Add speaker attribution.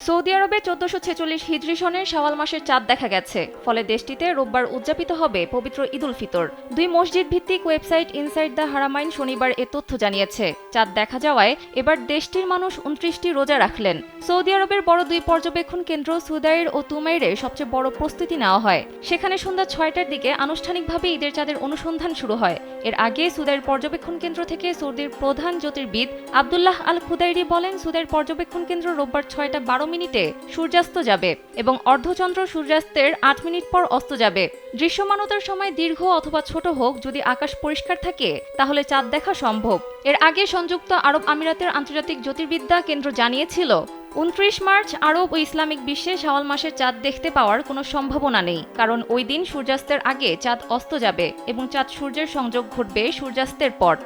Speaker 1: Saudi আরবে 1446 হিজরি সনের শাওয়াল মাসের চাঁদ দেখা গেছে। ফলে দেশটিতে রোববার উদযাপিত হবে পবিত্র ঈদ উল ফিতর। দুই মসজিদ ভিত্তিক ওয়েবসাইট ইনসাইড দ্য হারামাইন শনিবার এ তথ্য জানিয়েছে। চাঁদ দেখা যাওয়ায় এবার দেশটির মানুষ 29টি রোজা রাখলেন। সৌদি আরবের বড় দুই পর্যবেক্ষণ কেন্দ্র সুদাইর ও তুমাইরে সবচেয়ে বড় প্রস্তুতি নেওয়া হয়। সেখানে সন্ধ্যা 6টার দিকে আনুষ্ঠানিকভাবে ঈদের চাঁদের অনুসন্ধান শুরু হয়। এর আগে সুদাইর পর্যবেক্ষণ কেন্দ্র থেকে সৌদির প্রধান জ্যোতির্বিদ আবদুল্লাহ আল খুদাইরি বলেন, সুদাইর পর্যবেক্ষণ কেন্দ্র রোববার 6:12 সূর্যাস্ত যাবে এবং অর্ধচন্দ্র সূর্যাস্তের 8 মিনিট পর অস্ত যাবে। দৃশ্যমানতার সময় দীর্ঘ অথবা ছোট হোক, যদি আকাশ পরিষ্কার থাকে তাহলে চাঁদ দেখা সম্ভব। এর আগে সংযুক্ত আরব আমিরাতের আন্তর্জাতিক জ্যোতির্বিদ্যা কেন্দ্র জানিয়েছিল 29 মার্চ আরব ও ইসলামিক বিশ্বে শাওয়াল মাসের চাঁদ দেখতে পাওয়ার কোনো সম্ভাবনা নেই, কারণ ওই দিন সূর্যাস্তের আগে চাঁদ অস্ত যাবে এবং চাঁদ সূর্যের সংযোগ ঘটবে সূর্যাস্তের পর।